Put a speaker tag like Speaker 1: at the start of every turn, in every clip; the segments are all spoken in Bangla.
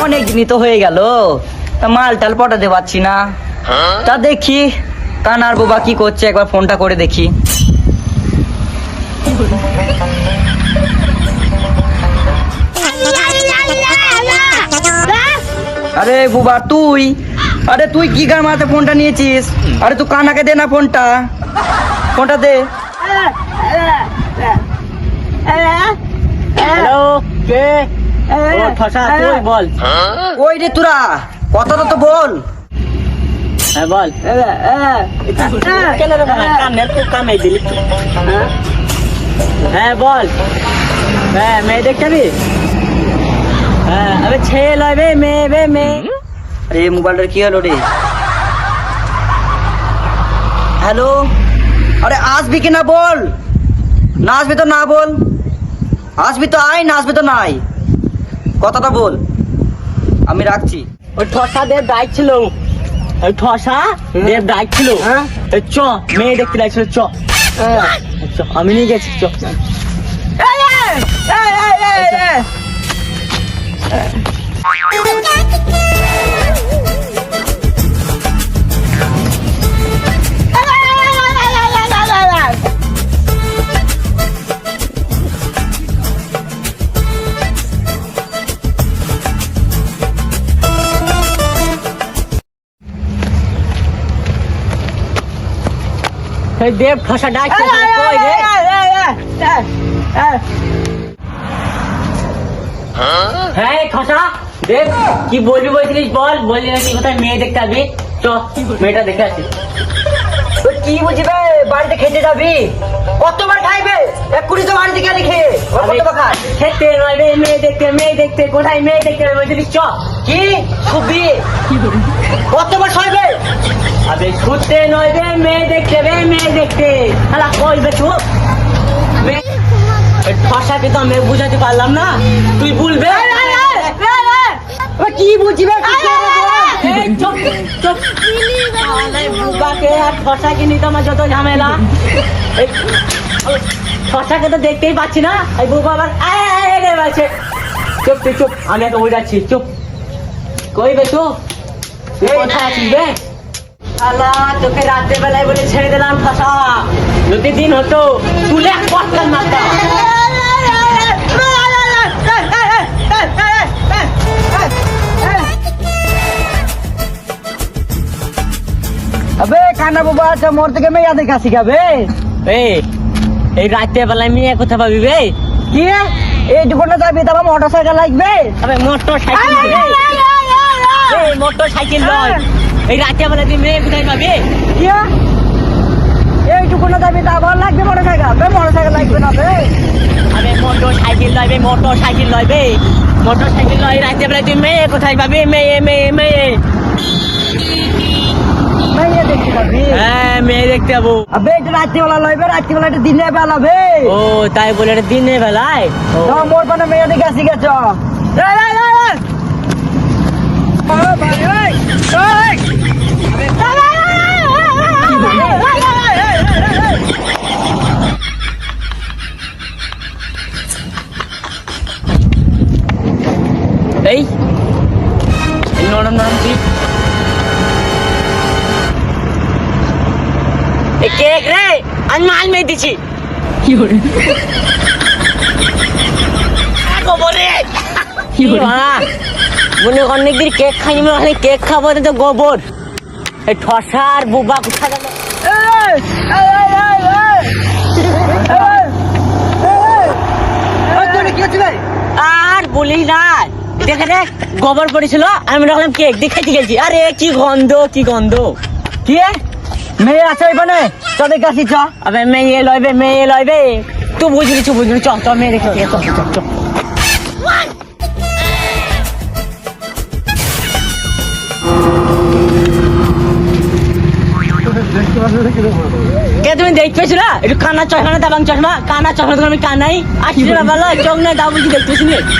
Speaker 1: অনেক দিনই তো হয়ে গেল, তা মাল টাল পটাতে পারছি না। তা দেখি কানার বাবা কি করছে, একবার ফোনটা করে দেখি। আরে বুবা তুই, আরে তুই কি গান মারাতে ফোনটা নিয়েছিস? আরে তুই কানাকে দে না ফোনটা, ফোনটা দে।
Speaker 2: হ্যালো, কে? ও ঠসা, তুই বল।
Speaker 1: ওই রে তোরা কথাটা তো বল।
Speaker 2: হ্যাঁ বল। কেন রে বাবা, কানের তো কামে দিলি। হ্যাঁ বল। হ্যাঁ মেয়ে দেখতে যাবি? হ্যাঁ আবে ছেলে লইবে মেয়ে বে মেয়ে।
Speaker 1: আরে মোবাইলটার কি হলো রে? হ্যালো, আরে আসবি কি না বল, না আসবি তো না বল, আসবি তো আয়, না আসবি তো নাই, কথাটা বল, আমি রাখছি।
Speaker 2: ওই ঠসা দের ডাইক ছিল, ওই ঠসা দের ডাইক ছিল। চ মেয়ে দেখতে লাগছিল, চ আমি নিয়ে গেছি, চ। দেব ঠসা ডাকছে, কই রে? হ্যাঁ ঠসা দেব, কি বলবি বলছিলিস বল, বললি নাকি কোথায় মেয়ে দেখতে যাবি? চ মেয়েটা দেখে আসি।
Speaker 1: তুই কি বুঝবে, বাড়িতে খেতে যাবি, কতবার খাইবে, এক্ষুনি তো বাড়িতে গেলে খেয়ে কতবার খায়।
Speaker 2: খেতে নয় রে, মেয়ে দেখতে, মেয়ে দেখতে, কোথায় মেয়ে দেখতে বলছিলিস? চ
Speaker 1: কি শুবি, কতবার খাইবে?
Speaker 2: আবে ছুটতে নয় রে, মেয়ে দেখতে রে, মেয়ে দেখতে। শালা কইবে চুপ। ঠসাকে তো আমি বুঝাতে পারলাম না, তুই বলবে
Speaker 1: কি বুঝবে?
Speaker 2: চুপ চুপ। বুবাকে আর ঠসাকে নিতে আমার যত ঝামেলা। ঠসাকে তো দেখতেই পাচ্ছি না, এই বুবা আবার বলছে। চুপ তুই চুপ, আমি একে বোঝাচ্ছি, চুপ। কইবে চুপ, তুই কোথায় আছিস বে? আল্লাহ, তোকে রাত্রে বেলায় বলে ছেড়ে দিলাম ঠসা, যদি দিন হতো তুলে পটকান মারতাম।
Speaker 1: আবে কানা বাবা, আচ্ছা মোর থেকে মেয়ে দেখে আসি খাবে।
Speaker 2: এই রাত্রে বেলায় মেয়ে কোথায় পাবি বে?
Speaker 1: কি এই দোকানে যাবি, তারপর মোটর সাইকেল লাগবে?
Speaker 2: আবে মোটর সাইকেল, মোটর সাইকেল নয়, এই রাত্রে বেলায় তুই মেয়ে কোথায় পাবি?
Speaker 1: কি এই দোকানে যাবি, তারপর লাগবে মোটর সাইকেল? মোটর সাইকেল লাগবে না বে।
Speaker 2: আরে মোটর সাইকেল লইবে, মোটর সাইকেল লইবে, মোটর সাইকেল লয়, রাত্রে বেলায় তুই মেয়ে কোথায় পাবি? মেয়ে মেয়ে মেয়ে
Speaker 1: মেয়ে দেখতে যাবি?
Speaker 2: হ্যাঁ মেয়ে দেখতে যাবো।
Speaker 1: আবে এটা রাত্রিবেলা লইবে, রাত্রিবেলা এটা দিনের বেলা বে।
Speaker 2: ও তাই বলে এটা দিনের বেলায়?
Speaker 1: মোর পানে মেয়ে দেখে আসি গেছ।
Speaker 2: এই নরম নরম কি কেক রে, আমি মাল মেয়ে দিছি। মনে অনেকদিন কেক খাইনি, মনে কেক খাবো তো গোবর। এই ঠসার বুবা কোথা গেল? আর বলিস না, দেখে দেখ গোবর পড়েছিল, আমি রাখলাম কেক দিয়ে খাইতে গেছি। আরে কি গন্ধ, কি গন্ধ।
Speaker 1: কি মেয়ে আছে ওইখানে, তোদের কাছে চ।
Speaker 2: আবে মেয়ে লইবে, মেয়ে লইবে, তুই বুঝবি, তুই বুঝবি, চ চ মেয়ে দেখে চ চ চ। কে তুমি দেখতে পেয়েছিল? একটু কানা চশমা না, দাবাং চশমা, কানা চশমা তো আমি কানাই আসছি না, ভালো চোখ না দাও বুঝি দেখতে পেয়েছি।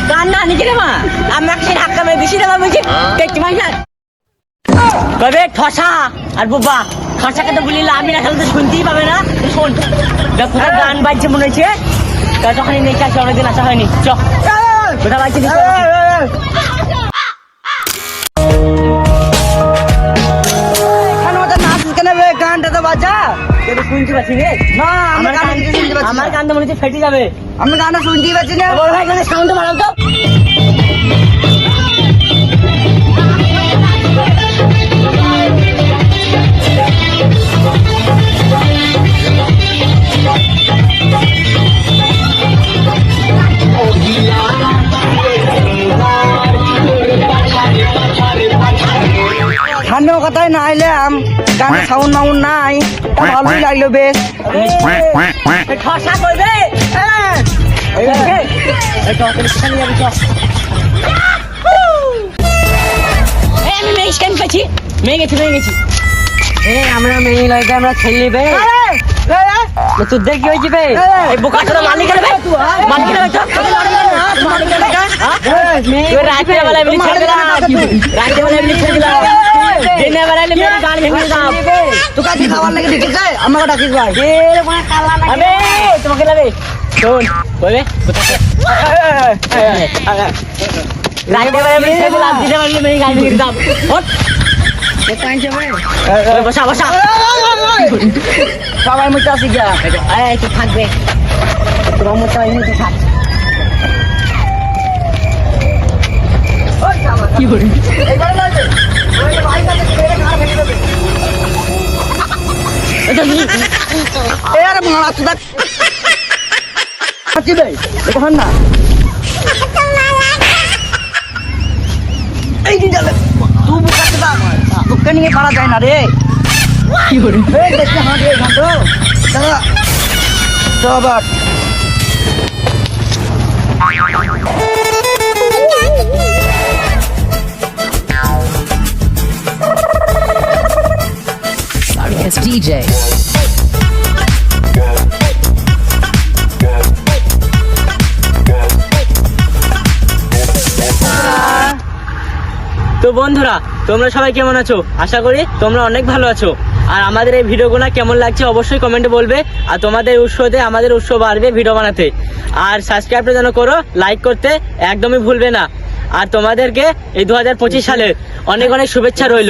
Speaker 2: কান্না নিচে রে মা, আমাকে সেই ধাক্কা মেরে দিছি না বুঝি, দেখতে পাই না। কবে ঠসা আর বুবা, ঠসাকে তো বলিলাম আমি না, খেলে তো শুনতেই পাবে না। শোন দেখ কোথায় গান বাজছে মনে হচ্ছে, যখনই নেই আসে, অনেকদিন আসা হয়নি। চ কোথায় বাজছে
Speaker 1: বাচ্চা
Speaker 2: কেউ শুনতে পাচ্ছি রে
Speaker 1: না আমার গান শুনতে পাচ্ছি
Speaker 2: আমার
Speaker 1: না।
Speaker 2: কান তো মনে হচ্ছে ফেটে যাবে।
Speaker 1: আমি গানটা শুনতেই পাচ্ছি না।
Speaker 2: বড় ভাই এখানে সাউন্ড বাড়াও তো।
Speaker 1: ঠান্ডা কথায় না এলাম, গানে সাউন্ড মাউন্ড নাই, তা ভালোই লাগলো বেশ।
Speaker 2: ঠসা করবে আমি মেয়ে স্ক্যান পেয়েছি, মেয়ে গেছি। আমরা মেয়ে লাগে আমরা খেললি বে তোর দেখ কি হয়েছে বে এই বোকাটা মালিক রে মালিক রে রাতে বেলা এমনি ছেড়ে দিলাম, রাতে বেলা এমনি ছেড়ে দিলাম, দিনে বেলা এমনি মেরে গান ভেঙে দিলাম।
Speaker 1: তো কাছে খাবার লেগে ডেকেছে, আমাকে ডাকিস ভাই।
Speaker 2: আবে তোমাকে লাগে শোন বলে রাতে বেলা এমনি ছেড়ে দিলাম, দিনে বেলা এমনি মেরে গান ভেঙে দিলাম। ওঠ বসা বসা
Speaker 1: সবাই মুখে আসি গা।
Speaker 2: একটু থাকবে তোমার মতো এমনি থাক কি বলি
Speaker 1: আরে মারা তুই আছি ভাই, দেখুন না এই দিন যাবে তুই বুকাতে দাও, বুকা নিয়ে পারা যায় না রে।
Speaker 2: কি বলি
Speaker 1: এই দেখতে হাঁট রে ঘন্ট দাদা সবার
Speaker 3: It's DJ.
Speaker 2: তো বন্ধুরা তোমরা সবাই কেমন আছো? আশা করি তোমরা অনেক ভালো আছো। আর আমাদের এই ভিডিওগুলো কেমন লাগছে অবশ্যই কমেন্টে বলবে। আর তোমাদের উৎসতে আমাদের উৎস বাড়বে ভিডিও বানাতে। আর সাবস্ক্রাইবটা যেন করো, লাইক করতে একদমই ভুলবে না। আর তোমাদেরকে এই 2025 সালের অনেক অনেক শুভেচ্ছা রইল।